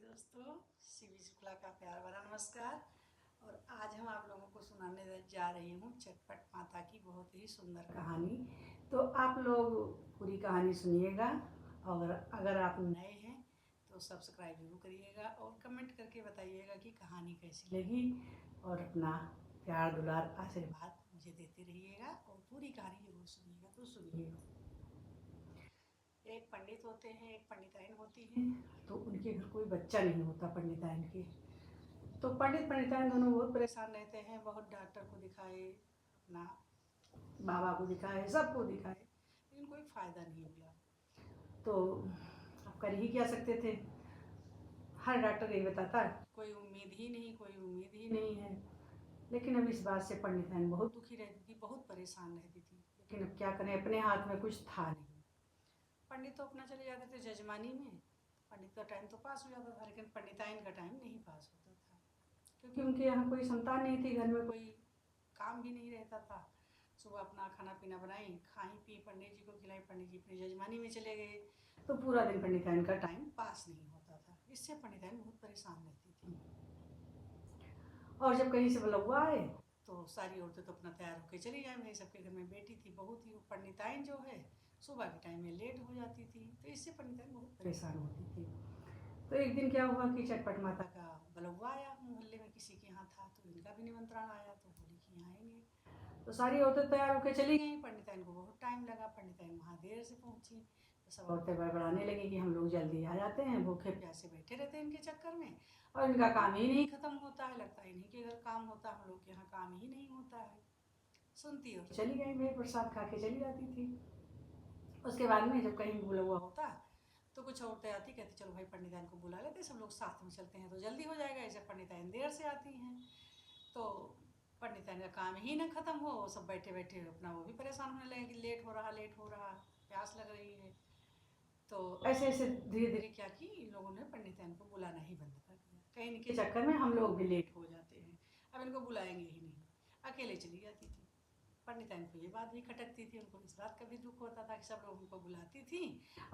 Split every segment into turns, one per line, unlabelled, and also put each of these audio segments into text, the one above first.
दोस्तों, शिवी शुक्ला का प्यार भरा नमस्कार। और आज हम आप लोगों को सुनाने जा रही हूँ चटपट माता की बहुत ही सुंदर कहानी। तो आप लोग पूरी कहानी सुनिएगा और अगर आप नए हैं तो सब्सक्राइब जरूर करिएगा और कमेंट करके बताइएगा कि कहानी कैसी लगी और अपना प्यार दुलार आशीर्वाद मुझे देते रहिएगा और पूरी कहानी जरूर सुनिएगा। तो सुनिए, एक पंडित होते हैं, एक पंडिताइन होती है। तो उनके घर कोई बच्चा नहीं होता पंडिताइन के। तो पंडित पंडिताइन दोनों बहुत परेशान रहते हैं, बहुत डॉक्टर को दिखाए, अपना बाबा को दिखाए, सबको दिखाए, लेकिन कोई फ़ायदा नहीं हुआ। तो अब कर ही क्या सकते थे, हर डॉक्टर यही बताता कोई उम्मीद ही नहीं, कोई उम्मीद ही नहीं है। लेकिन अब इस बात से पंडिताइन बहुत दुखी रहती थी, बहुत परेशान रहती थी। लेकिन अब क्या करें, अपने हाथ में कुछ था नहीं। पंडित तो अपना चले जाते थे जजमानी में, पंडित का टाइम तो पास हो जाता था, लेकिन पंडिताइन का टाइम नहीं पास होता था, क्योंकि उनके यहाँ कोई संतान नहीं थी, घर में कोई काम भी नहीं रहता था। सुबह अपना खाना पीना बनाई, खाई पी, पंडित जी को खिलाई, पंडित जी अपनी जजमानी में चले गए, तो पूरा दिन पंडिताइन का टाइम पास नहीं होता था। इससे पंडिताइन बहुत परेशान रहती थी। और जब कहीं से बुलवा आए तो सारी औरतें तो अपना तैयार होकर चली जाए, भाई सबके घर में बेटी थी, बहू थी। वो पंडिताइन जो है सुबह के टाइम में लेट हो जाती थी, तो इससे पंडिताइन बहुत परेशान होती थी। तो एक दिन क्या हुआ कि चटपट माता का बुलवा आया, मोहल्ले में किसी के यहाँ था, तो इनका भी निमंत्रण आया, तो बोली कि यहाँ आएंगे। तो सारी औरतें तैयार होकर चली गई, पंडिताइन को बहुत टाइम लगा, पंडिताइन वहाँ देर से पहुँची। तो सब औरतें बड़बड़ाने लगी कि हम लोग जल्दी आ जाते हैं, भूखे प्यासे बैठे रहते हैं इनके चक्कर में, और इनका काम ही नहीं खत्म होता है, लगता है इन्हीं के घर काम होता है, हम लोग के यहाँ काम ही नहीं होता है। सुनती और चली गई, मैं प्रसाद खा के चली जाती थी। उसके बाद में जब कहीं बुलवा होता तो कुछ औरतें आती, कहती चलो भाई पंडिताइन को बुला लेते, सब लोग साथ में चलते हैं तो जल्दी हो जाएगा। ऐसे पंडिताइन देर से आती हैं तो पंडिताइन का काम ही ना खत्म हो, सब बैठे बैठे अपना वो भी परेशान होने लगे कि लेट हो रहा, लेट हो रहा, प्यास लग रही है। तो ऐसे ऐसे धीरे धीरे क्या कि इन लोगों ने पंडिताइन को बुलाना ही बंद कर दिया, कहीं इनके चक्कर में हम लोग भी लेट हो जाते हैं, अब इनको बुलाएंगे ही नहीं, अकेले चली जाती थी। पंडिताइन को ये बात भी खटकती थी, उनको इस बात का भी दुख होता था कि सब लोग हमको बुलाती थी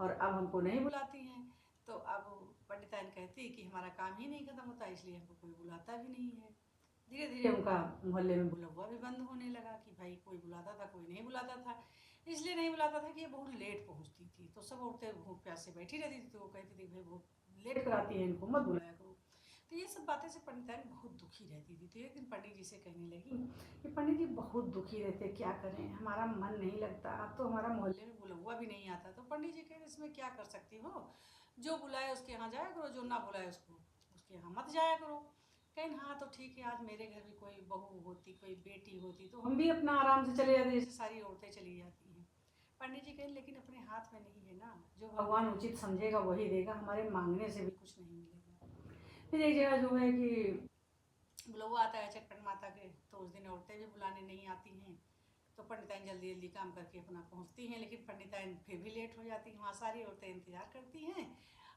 और अब हमको नहीं बुलाती हैं। तो अब पंडिताइन कहती कि हमारा काम ही नहीं खत्म होता, इसलिए हमको कोई बुलाता भी नहीं है। धीरे धीरे उनका मोहल्ले में बुलवा भी बंद होने लगा कि भाई कोई बुलाता था, कोई नहीं बुलाता था। इसलिए नहीं बुलाता था कि ये बहुत लेट पहुँचती थी, तो सब औरतें भूख प्यास से बैठी रहती थी, तो वो कहती थी भाई बहुत लेट कराती है, इनको मत बुलाया करो। तो ये सब बातें से पंडिताइन बहुत दुखी रहती थी। तो एक दिन पंडित जी से कहने लगी कि पंडित जी बहुत दुखी रहते, क्या करें, हमारा मन नहीं लगता, अब तो हमारा मोहल्ले में बुलवा भी नहीं आता। तो पंडित जी कह रहे इसमें क्या कर सकती हो, जो बुलाए उसके यहाँ जाया करो, जो ना बुलाए उसको उसके यहाँ मत जाया करो। कहीं हाँ तो ठीक है, आज मेरे घर भी कोई बहू होती, कोई बेटी होती, तो हम भी अपना आराम से चले जाते जैसे सारी औरतें चली जाती हैं। पंडित जी कहें लेकिन अपने हाथ में नहीं है ना, जो भगवान उचित समझेगा वही देगा, हमारे मांगने से भी कुछ नहीं मिलेगा। फिर एक जगह जो है कि बुलवा आता है चटपट माता के, तो उस दिन औरतें भी बुलाने नहीं आती हैं। तो पंडिताइन जल्दी जल्दी काम करके अपना पहुंचती हैं, लेकिन पंडिताइन फिर भी लेट हो जाती हैं। वहाँ सारी औरतें इंतजार करती हैं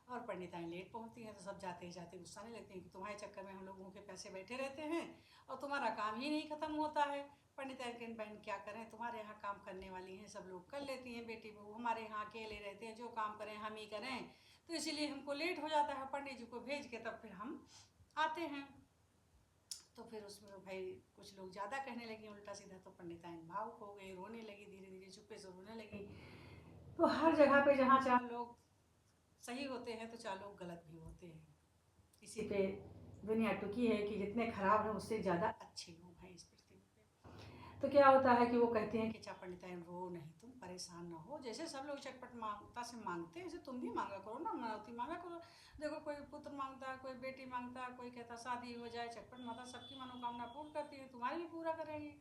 और पंडिताइन लेट पहुंचती हैं, तो सब जाते ही जाते गुस्साने लगते हैं कि तुम्हारे चक्कर में हम लोग भूखे प्यासे बैठे रहते हैं और तुम्हारा काम ही नहीं खत्म होता है। पंडिताइन कहन बहन क्या करें, तुम्हारे यहाँ काम करने वाली हैं, सब लोग कर लेती हैं बेटी बहू, हमारे यहाँ अकेले रहते हैं, जो काम करें हम ही करें, तो इसीलिए हमको लेट हो जाता है। पंडित जी को भेज के तब फिर हम आते हैं। तो फिर उसमें भाई कुछ लोग ज़्यादा कहने लगे उल्टा सीधा, तो पंडिताइन भावुक हो गई, रोने लगी, धीरे धीरे चुप्पे से रोने लगी। तो हर जगह पे जहाँ चार लोग सही होते हैं तो चार लोग गलत भी होते हैं। इसी पे दुनिया टुकी है कि जितने खराब हैं उससे ज़्यादा अच्छे लोग हैं इस पृथ्वी पे। तो क्या होता है कि वो कहते हैं कि अच्छा पंडिताइन रो नहीं, तुम परेशान ना हो, जैसे सब लोग चटपट माता से मांगते हैं ऐसे तुम भी मांगा करो ना, मनौती मांगा करो। देखो कोई पुत्र मांगता है, कोई बेटी मांगता है, कोई कहता शादी हो जाए, चटपट माता सबकी मनोकामना पूर्ण करती है, तुम्हारी भी पूरा करेंगी।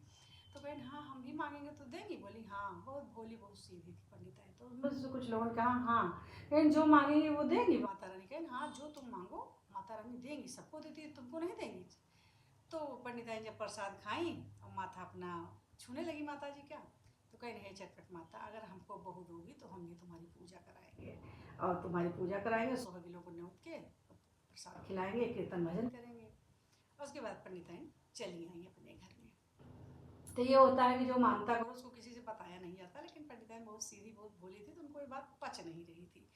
तो बहन हाँ हम भी मांगेंगे तो देंगी, बोली हाँ। बहुत भोली बहुत सीधी थी पंडिताइन। तो मुझसे कुछ लोगों ने कहा हाँ बहन जो मांगेंगे वो देंगी माता रानी। कहें हाँ जो तुम मांगो माता रानी देंगी, सबको देती है, तुमको नहीं देंगी। तो पंडिताइन जब प्रसाद खाई और माथा अपना छूने लगी माता जी क्या, तो कह रहे चटपट माता अगर हमको बहू दोगी तो हम भी तुम्हारी पूजा कराएंगे, और तुम्हारी पूजा कराएंगे, सोहागिलों को न्योत के प्रसाद खिलाएंगे, कीर्तन भजन करेंगे। उसके बाद पंडिताइन चली आई अपने घर में। तो ये होता है कि जो मानता करो उसको किसी से बताया नहीं जाता, लेकिन पंडिताइन बहुत सीधी बहुत भोली थी, तो उनको ये बात पच नहीं रही थी।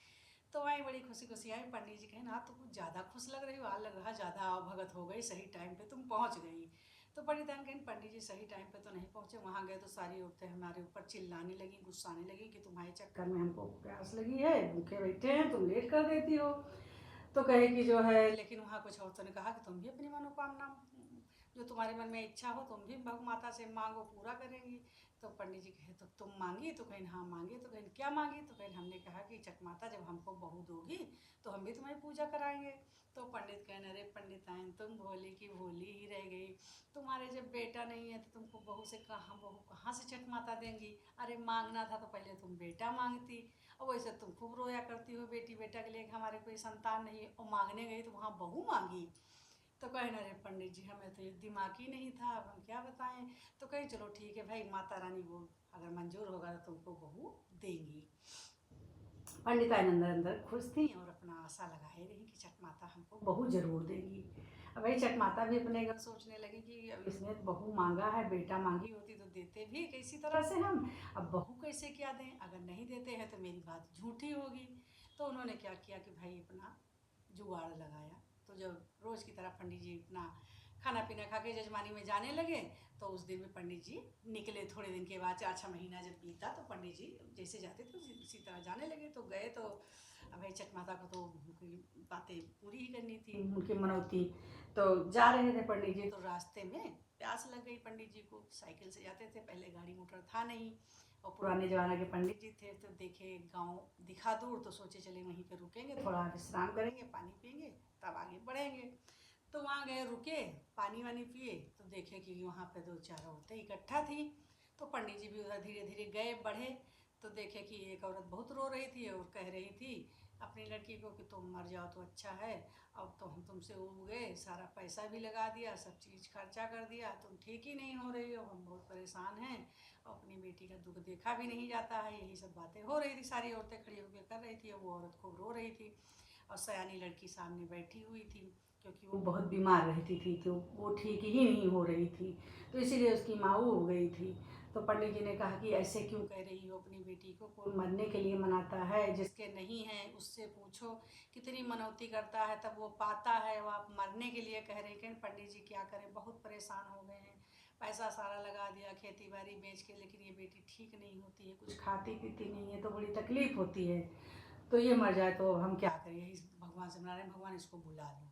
तो वहीं बड़ी खुशी खुशी आई। पंडित जी कहे ना तो कुछ ज़्यादा खुश लग रही हो, लग रहा ज़्यादा भगत हो गई, सही टाइम पे तुम पहुँच गई। तो पंडिताइन कहीं पंडित जी सही टाइम पे तो नहीं पहुँचे। वहाँ गए तो सारी औरतें हमारे ऊपर चिल्लाने लगी, गुस्साने लगी कि तुम्हारे चक्कर में हमको प्यास लगी है, भूखे बैठे हैं, तुम लेट कर देती हो। तो कहे कि जो है, लेकिन वहाँ कुछ औरतों ने कहा कि तुम भी अपनी मनोकामना, जो तुम्हारे मन में इच्छा हो, तुम भी भग माता से मांगो, पूरा करेंगी। तो पंडित जी कहे तो तुम मांगी? तो कहीं हाँ मांगी। तो कहीं क्या मांगी? तो कहीं हमने कहा कि चकमाता जब हमको बहू दोगी तो हम भी तुम्हारी पूजा कराएंगे। तो पंडित कहने, अरे पंडिताइन तुम भोली की भोली ही रह गई, तुम्हारे जब बेटा नहीं है तो तुमको बहू कहाँ से चकमाता देंगी? अरे मांगना था तो पहले तुम बेटा मांगती, और वैसे तुम खूब रोया करती हो बेटी बेटा के लिए कि हमारे कोई संतान नहीं, और मांगने गई तो वहाँ बहू मांगी। तो कहे ना, अरे पंडित जी हमें तो ये दिमाग ही नहीं था, अब हम क्या बताएं। तो कहे चलो ठीक है भाई, माता रानी वो अगर मंजूर होगा तो तुमको बहू देंगी। पंडिताइन अंदर अंदर खुश थी और अपना आशा लगाए रही कि छठ माता हमको बहू जरूर देंगी। अब भाई छठ माता भी अपने घर सोचने लगी कि अब इसने बहू मांगा है, बेटा मांगी होती तो देते भी किसी तरह से हम, अब बहू कैसे क्या दें, अगर नहीं देते हैं तो मेरी बात झूठी होगी। तो उन्होंने क्या किया कि भाई अपना जुगाड़ लगाया। तो जब रोज़ की तरह पंडित जी अपना खाना पीना खा के जजमानी में जाने लगे, तो उस दिन में पंडित जी निकले। थोड़े दिन के बाद 4-6 महीना जब बीता तो पंडित जी जैसे जाते थे उसी तरह जाने लगे। तो गए तो अब भाई छठ माता को तो उनकी बातें पूरी ही करनी थी, उनकी मनौती। तो जा रहे थे पंडित जी, तो रास्ते में प्यास लग गई पंडित जी को। साइकिल से जाते थे, पहले गाड़ी मोटर था नहीं, और पुराने ज़माने के पंडित जी थे। तो देखे गांव दिखा दूर, तो सोचे चले वहीं पे रुकेंगे, थोड़ा विश्राम करेंगे, पानी पिएंगे, तब आगे बढ़ेंगे। तो वहाँ गए, रुके, पानी वानी पिए, तो देखे कि वहाँ पे 2-4 औरतें इकट्ठा थी। तो पंडित जी भी उधर धीरे धीरे गए, बढ़े, तो देखे कि एक औरत बहुत रो रही थी और कह रही थी अपनी लड़की को कि तुम मर जाओ तो अच्छा है, अब तो हम तुमसे उब गए, सारा पैसा भी लगा दिया, सब चीज़ खर्चा कर दिया, तुम ठीक ही नहीं हो रही हो, हम बहुत परेशान हैं, अपनी बेटी का दुख देखा भी नहीं जाता है। यही सब बातें हो रही थी, सारी औरतें खड़ी होकर कर रही थी, और वो औरत खूब रो रही थी। और सयानी लड़की सामने बैठी हुई थी, क्योंकि वो बहुत बीमार रहती थी, तो वो ठीक ही नहीं हो रही थी, तो इसीलिए उसकी माँ हो गई थी। तो पंडित जी ने कहा कि ऐसे क्यों कह रही हो अपनी बेटी को, कोई मरने के लिए मनाता है, जिसके नहीं है उससे पूछो कितनी मनौती करता है तब वो पाता है, वो आप मरने के लिए कह रहे हैं। पंडित जी क्या करें, बहुत परेशान हो गए हैं, पैसा सारा लगा दिया खेती बाड़ी बेच के, लेकिन ये बेटी ठीक नहीं होती है, कुछ खाती पीती नहीं है, तो बड़ी तकलीफ होती है, तो ये मर जाए तो हम क्या करें, इस भगवान से मना रहे हैं, भगवान इसको बुला लो।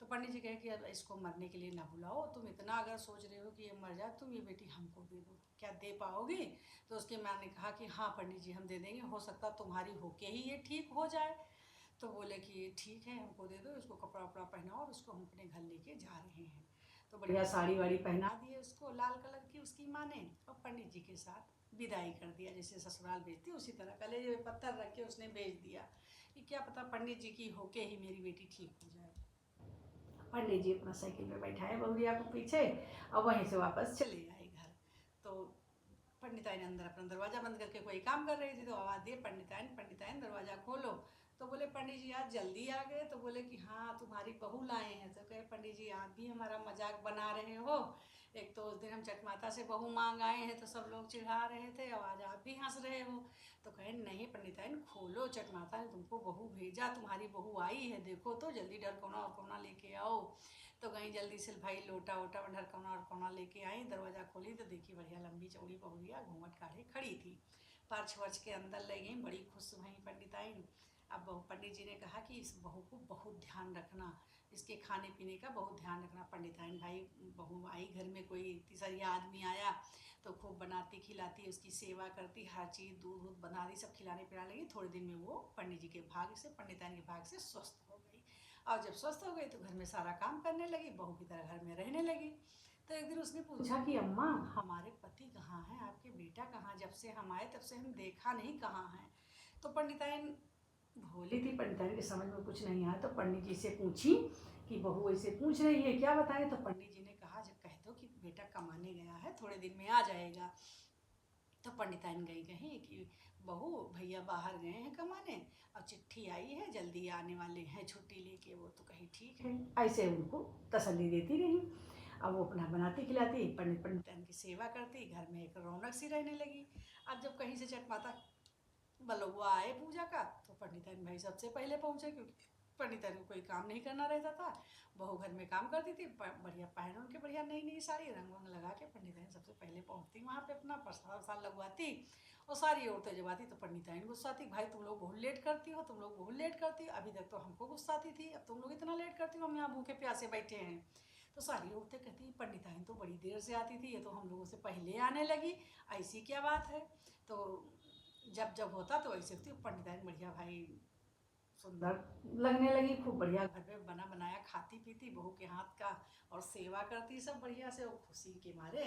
तो पंडित जी कहे कि अब इसको मरने के लिए ना बुलाओ, तुम इतना अगर सोच रहे हो कि ये मर जाए, तुम ये बेटी हमको दे दो, क्या दे पाओगी? तो उसकी माँ ने कहा कि हाँ पंडित जी हम दे देंगे, हो सकता तुम्हारी होके ही ये ठीक हो जाए। तो बोले कि ठीक है हमको दे दो, इसको कपड़ा वपड़ा पहनाओ और उसको हम अपने घर लेके जा रहे हैं। तो बढ़िया साड़ी वाड़ी पहना दिए उसको लाल कलर की उसकी माँ ने, और पंडित जी के साथ विदाई कर दिया, जैसे ससुराल भेजती उसी तरह कलेजे में पत्थर रख के उसने भेज दिया कि क्या पता पंडित जी की होके ही मेरी बेटी ठीक हो जाए। पंडित जी अपना साइकिल पे बैठाए बहुरिया को पीछे, और वहीं से वापस चले आए घर। तो पंडिताइन अंदर अपना दरवाज़ा बंद करके कोई काम कर रही थी, तो आवाज़ दिए पंडिताइन पंडिताइन दरवाज़ा खोलो। तो बोले पंडित जी आज जल्दी आ गए? तो बोले कि हाँ तुम्हारी बहू लाए हैं। तो कहे पंडित जी आप भी हमारा मजाक बना रहे हो, एक तो उस दिन हम छठ माता से बहू मांग आए हैं तो सब लोग चिढ़ा रहे थे, और आज आप भी हंस रहे हो। तो कहे नहीं पंडिताइन खोलो, छठ माता ने तुमको बहू भेजा, तुम्हारी बहू आई है, देखो तो जल्दी ढरकौना और कोना लेके आओ। तो गई जल्दी से भाई लोटा वोटा ढरकौना और कोना लेके आई, दरवाज़ा खोली तो देखी बढ़िया लंबी चौड़ी बहुरिया घूंघट काढ़े खड़ी थी, पर्च वर्च के अंदर ले गई, बड़ी खुश भई पंडिताइन। अब पंडित जी ने कहा कि इस बहू को बहुत ध्यान रखना, इसके खाने पीने का बहुत ध्यान रखना। पंडिताइन भाई बहू आई घर में, कोई तीसरिया आदमी आया तो खूब बनाती खिलाती, उसकी सेवा करती, हर चीज़ दूध वूध बना दी, सब खिलाने पिलाने लगी। थोड़े दिन में वो पंडित जी के भाग से, पंडिताइन के भाग से स्वस्थ हो गई, और जब स्वस्थ हो गई तो घर में सारा काम करने लगी, बहू की तरह घर में रहने लगी। तो एक दिन उसने पूछा कि अम्मा हमारे पति कहाँ हैं, आपके बेटा कहाँ, जब से हम आए तब से हम देखा नहीं, कहाँ हैं? तो पंडिताइन भोली थी, पंडिताइन के समझ में कुछ नहीं आया, तो पंडित जी से पूछी कि बहू ऐसे पूछ रही है क्या बताएं? तो पंडित जी ने कहा जब कह दो कि बेटा कमाने गया है, थोड़े दिन में आ जाएगा। तो पंडिताइन गई कहीं कि बहू भैया बाहर गए हैं कमाने, और चिट्ठी आई है जल्दी आने वाले हैं छुट्टी लेके। वो तो कहीं ठीक है, ऐसे उनको तसल्ली देती रही। अब वो अपना बनाती खिलाती, पंडिताइन की सेवा करती, घर में एक रौनक सी रहने लगी। अब जब कहीं से छठ माता बलौआ आए पूजा का तो पंडिताइन भाई सबसे पहले पहुँचे, क्योंकि पंडिताइन को कोई काम नहीं करना रहता था। बहू घर में काम करती थी, बढ़िया पहन उनके बढ़िया नई नई साड़ी रंग वंग लगा के पंडिताइन सबसे पहले पहुँचती वहाँ पे, अपना प्रसाद वसाद लगवाती। और सारी औरतें जब आती तो पंडिताइन गुस्सा आती, भाई तुम लोग बहुत लेट करती हो, तुम लोग बहुत लेट करती हो, अभी तक तो हमको गुस्सा आती थी, अब तुम लोग इतना लेट करती हो, हम यहाँ भूखे प्यासे बैठे हैं। तो सारी औरतें कहती पंडिताइन तो बड़ी देर से आती थी, ये तो हम लोगों से पहले आने लगी, ऐसी क्या बात है। तो जब जब होता तो ऐसे होती, पंडिताइन बढ़िया भाई सुंदर लगने लगी, खूब बढ़िया घर पे बना बनाया खाती पीती बहू के हाथ का, और सेवा करती सब बढ़िया से, और खुशी के मारे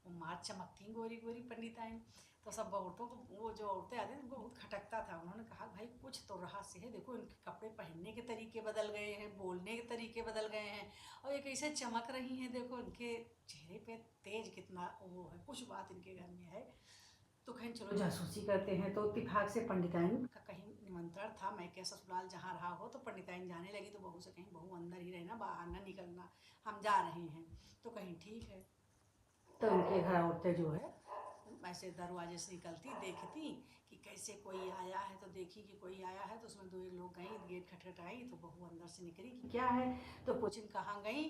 वो मार चमकती गोरी गोरी पंडिताइन। तो सब औरतों को, वो जो औरतें आती थी उनको बहुत खटकता था। उन्होंने कहा भाई कुछ तो रहस्य है, देखो इनके कपड़े पहनने के तरीके बदल गए हैं, बोलने के तरीके बदल गए हैं, और ये कैसे चमक रही हैं, देखो इनके चेहरे पे तेज कितना वो है, कुछ बात इनके घर में है। तो कहीं चलो जासूसी करते हैं। तो इत्तेफाक से पंडिताइन का कहीं निमंत्रण था, मैं क्या ससुराल जहाँ रहा हो, तो पंडिताइन जाने लगी तो बहू से कहीं बहू अंदर ही रहना, बाहर ना निकलना, हम जा रहे हैं। तो कहीं ठीक है। तो उनके घर औरतें जो है ऐसे दरवाजे से निकलती, देखती कि कैसे कोई आया है, तो देखी कि कोई आया है, तो उसमें दो एक लोग गई, गेट खटखटाई तो बहू अंदर से निकली कि क्या है। तो पूछिन कहाँ गई,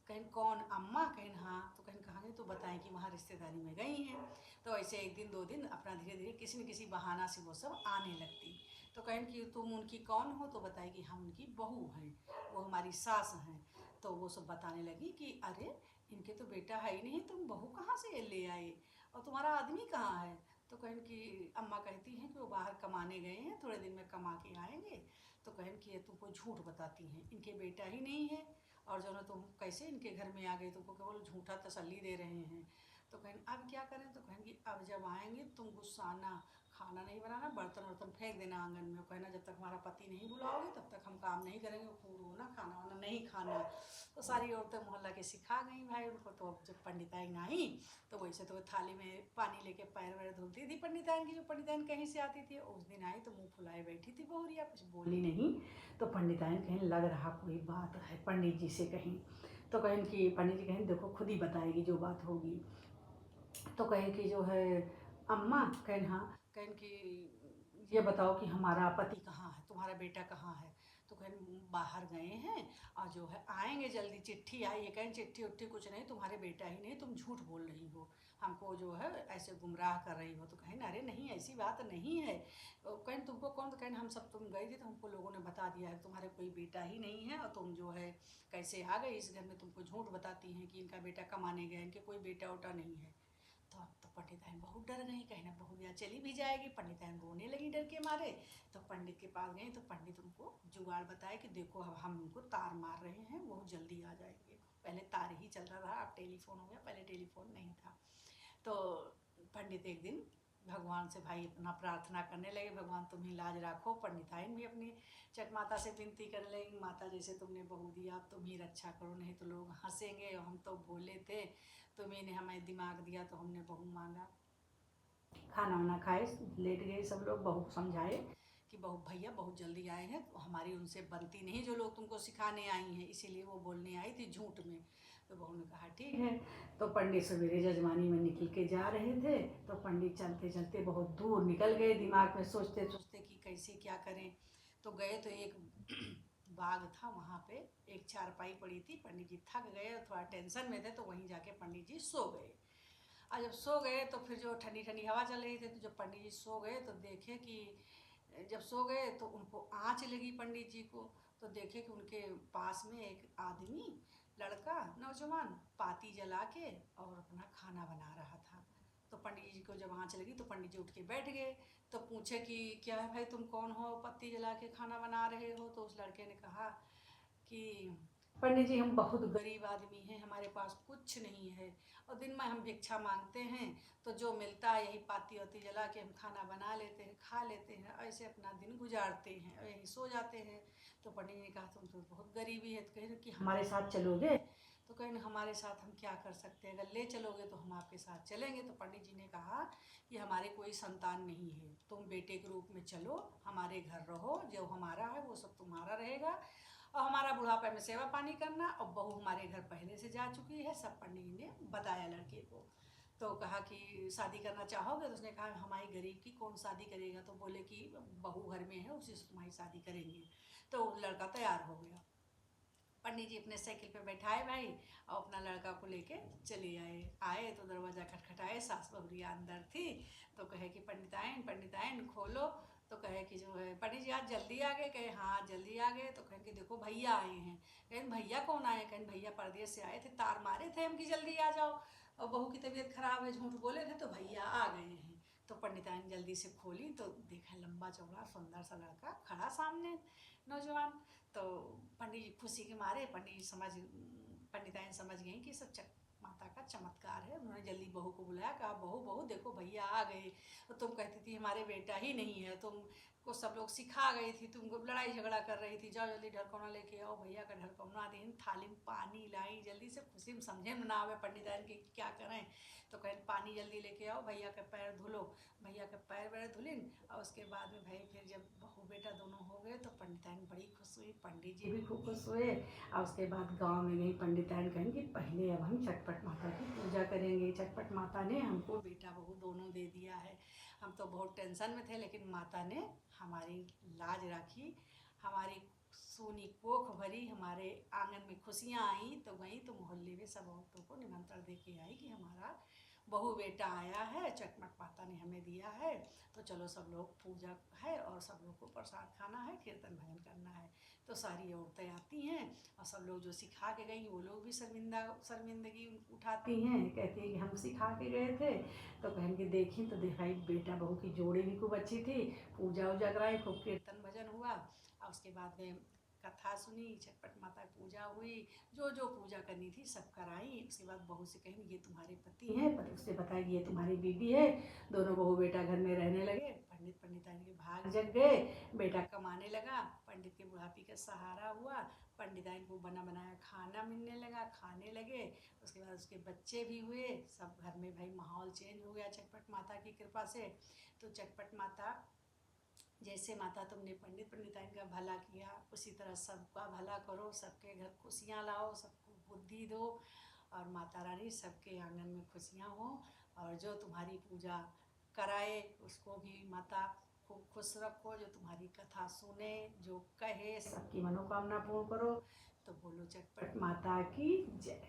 कहीं कौन अम्मा, कहीं हाँ, तो कहीं कहाँ गई, तो बताएं कि वहाँ रिश्तेदारी में गई हैं। तो ऐसे एक दिन दो दिन अपना धीरे धीरे किसी न किसी बहाना से वो सब आने लगती। तो कहें कि तुम उनकी कौन हो, तो बताए कि हम उनकी बहू हैं, वो हमारी सास हैं। तो वो सब बताने लगी कि अरे इनके तो बेटा है ही नहीं, तुम बहू कहाँ से ले आए, और तुम्हारा आदमी कहाँ है। तो कहें कि अम्मा कहती हैं कि वो बाहर कमाने गए हैं, थोड़े दिन में कमा के आएंगे। तो कहें कि ये तुमको झूठ बताती हैं, इनके बेटा ही नहीं है, और जो ना तुम कैसे इनके घर में आ गए, तुमको केवल झूठा तसल्ली दे रहे हैं। तो कहें अब क्या करें, तो कहेंगे अब जब आएंगे तुम गुस्सा आना, खाना नहीं बनाना, बर्तन वर्तन फेंक देना आंगन में, कहना जब तक हमारा पति नहीं बुलाओगे तब तक हम काम नहीं करेंगे, खूब रोना, खाना वाना नहीं खाना। तो सारी औरतें मोहल्ला के सिखा गई भाई उनको। तो अब जब पंडिताइन आई तो वैसे तो थाली में पानी लेके पैर वैर धुलती थी पंडिताइन की, जो पंडिताइन कहीं से आती थी। उस दिन आई तो मुँह फुलाए बैठी थी बहुरिया, कुछ बोली नहीं। तो पंडिताइन कहीं लग रहा कोई बात है पंडित जी से कहीं। तो कहें कि पंडित जी कहें देखो खुद ही बताएगी जो बात होगी। तो कहें कि जो है अम्मा, कहें हाँ, कहें कि ये बताओ कि हमारा पति कहाँ है, तुम्हारा बेटा कहाँ है। तो कहें बाहर गए हैं और जो है आएंगे जल्दी, चिट्ठी आई है। कहें चिट्ठी उट्ठी कुछ नहीं, तुम्हारे बेटा ही नहीं, तुम झूठ बोल रही हो, हमको जो है ऐसे गुमराह कर रही हो। तो कहें अरे नहीं ऐसी बात नहीं है। कहें तुमको कौन, तो कहें हम सब तुम गई थी तो हमको लोगों ने बता दिया है तुम्हारे कोई बेटा ही नहीं है, और तुम जो है कैसे आ गए इस घर में, तुमको झूठ बताती हैं कि इनका बेटा कमाने गए, इनके कोई बेटा उटा नहीं है। तो अब तो पंडिताइन बहुत डर गई, कहीं ना बहू यहाँ चली भी जाएगी। पंडिताइन रोने लगी डर के मारे। तो पंडित के पास गई तो पंडित उनको जुगाड़ बताए कि देखो अब हम उनको तार मार रहे हैं, बहुत जल्दी आ जाएंगे। पहले तार ही चल रहा था, अब टेलीफोन हो गया, पहले टेलीफोन नहीं था। तो पंडित एक दिन भगवान से भाई अपना प्रार्थना करने लगे, भगवान तुम ही लाज रखो। पंडिताइन भी अपनी चट माता से विनती करने लगी, माता जैसे तुमने बहू दिया अब तुम ही रक्षा करो, नहीं तो लोग हंसेंगे, हम तो भोले थे, तुम्ही ने हमें दिमाग दिया तो हमने बहू मांगा। खाना वाना खाए, लेट गए सब लोग, बहू को समझाए कि बहू भैया बहुत जल्दी आए हैं, तो हमारी उनसे बनती नहीं जो लोग तुमको सिखाने आई हैं, इसीलिए वो बोलने आई थी झूठ में। तो बहू ने कहा ठीक है। तो पंडित सवेरे जजमानी में निकल के जा रहे थे। तो पंडित चलते चलते बहुत दूर निकल गए, दिमाग में सोचते सोचते कि कैसे क्या करें। तो गए तो एक बाग था, वहाँ पे एक चारपाई पड़ी थी। पंडित जी थक गए और थोड़ा टेंशन में थे, तो वहीं जाके पंडित जी सो गए। और जब सो गए तो फिर जो ठंडी ठंडी हवा चल रही थी, तो जब पंडित जी सो गए तो देखे कि जब सो गए तो उनको आँच लगी पंडित जी को। तो देखे कि उनके पास में एक आदमी, लड़का नौजवान, पाती जला के और अपना खाना बना रहा था। तो पंडित जी को जब आँच लगी तो पंडित जी उठ के बैठ गए। तो पूछे कि क्या है भाई, तुम कौन हो, पत्ती जला के खाना बना रहे हो। तो उस लड़के ने कहा कि पंडित जी हम बहुत गरीब आदमी हैं, हमारे पास कुछ नहीं है, और दिन में हम भिक्षा मांगते हैं, तो जो मिलता है यही पाती वाती जला के हम खाना बना लेते हैं, खा लेते हैं, ऐसे अपना दिन गुजारते हैं और यहीं सो जाते हैं। तो पंडित जी ने कहा तुम तो बहुत गरीबी है। तो कह रहे कि हमारे साथ चलोगे। तो कहें हमारे साथ हम क्या कर सकते हैं, अगर ले चलोगे तो हम आपके साथ चलेंगे। तो पंडित जी ने कहा कि हमारे कोई संतान नहीं है, तुम बेटे के रूप में चलो, हमारे घर रहो, जो हमारा है वो सब तुम्हारा रहेगा, और हमारा बुढ़ापे में सेवा पानी करना, और बहू हमारे घर पहले से जा चुकी है, सब पंडित जी ने बताया लड़के को। तो कहा कि शादी करना चाहोगे? तो उसने कहा हमारी गरीब की कौन शादी करेगा। तो बोले कि बहू घर में है, उसी से तुम्हारी शादी करेंगे। तो लड़का तैयार हो गया। पंडित जी अपने साइकिल पे बैठाए भाई और अपना लड़का को लेके चले आए तो दरवाज़ा खटखटाए, सास बहुरिया अंदर थी। तो कहे कि पंडिताइन खोलो। तो कहे कि जो है पंडित जी आज जल्दी आ गए? कहे हाँ आज जल्दी आ गए। तो कहें कि देखो भैया आए हैं। कहें भैया कौन आए? कहें भैया परदेश से आए थे, तार मारे थे हम कि जल्दी आ जाओ और बहू की तबीयत खराब है, झूठ बोले थे तो भैया आ गए हैं। तो पंडिताइन जल्दी से खोली तो देखा लंबा चौड़ा सुंदर सा लड़का खड़ा सामने, नौजवान। तो पंडित जी खुशी के मारे पंडिताइन समझ गई कि सब माता का चमत्कार है। उन्होंने जल्दी बहू को बुलाया, कहा बहू बहू देखो भैया आ गए। तो तुम कहती थी हमारे बेटा ही नहीं है, तुम को सब लोग सिखा गई थी, तुमको लड़ाई झगड़ा कर रही थी, जाओ जल्दी ढरकौना लेके आओ। भैया का ढरकौना दिन, थाली में पानी लाई जल्दी से, खुशी में समझे में ना आवे पंडिताइन की क्या करें। तो कहें पानी जल्दी लेके आओ, भैया के पैर धुलो। भैया के पैर वैर धुलिन और उसके बाद में भाई फिर जब बहू बेटा दोनों हो गए तो पंडिताइन बड़ी खुश हुई, पंडित जी भी खूब खुश हुए। और उसके बाद गांव में गई पंडिताइन, कहेंगे पहले अब हम चटपट माता की पूजा करेंगे। चटपट माता ने हमको बेटा बहू दोनों दे दिया है। हम तो बहुत टेंशन में थे लेकिन माता ने हमारी लाज राखी, हमारी सोनी कोख भरी, हमारे आंगन में खुशियाँ आई। तो गई तो मोहल्ले में सब औरतों को निमंत्रण दे के आई कि हमारा बहू बेटा आया है, चटपट माता ने हमें दिया है। तो चलो सब लोग पूजा है और सब लोग को प्रसाद खाना है, कीर्तन भजन करना है। तो सारी औरतें आती हैं और सब लोग जो सिखा के गई वो लोग भी शर्मिंदगी उठाती हैं, कहती हैं कि हम सिखा के गए थे। तो कहेंगे देखी तो दिखाई बेटा बहू की जोड़ी भी खूब अच्छी थी, पूजा उजा कराई, खूब कीर्तन भजन हुआ। और उसके बाद में कथा सुनी, चटपट माता की पूजा हुई, जो जो पूजा करनी थी सब कराई। उसके बाद बहू से कहेंगे ये तुम्हारे पति हैं, पति उससे बताएगी ये तुम्हारी बीबी है। दोनों बहू बेटा घर में रहने लगे। पंडिताइन के भाग जग गए, बेटा कमाने लगा, पंडित के बुढ़ापी का सहारा हुआ। पंडिताइन को बना बनाया खाना मिलने लगा, खाने लगे। उसके बाद उसके बच्चे भी हुए, सब घर में भाई माहौल चेंज हो गया चटपट माता की कृपा से। तो चटपट माता जैसे माता तुमने पंडिताइन का भला किया उसी तरह सबका भला करो, सबके घर खुशियाँ लाओ, सबको बुद्धि दो और माता रानी सबके आंगन में खुशियाँ हो। और जो तुम्हारी पूजा कराए उसको भी माता खूब खुश रखो, जो तुम्हारी कथा सुने, जो कहे सबकी मनोकामना पूर्ण करो। तो बोलो चटपट माता की जय।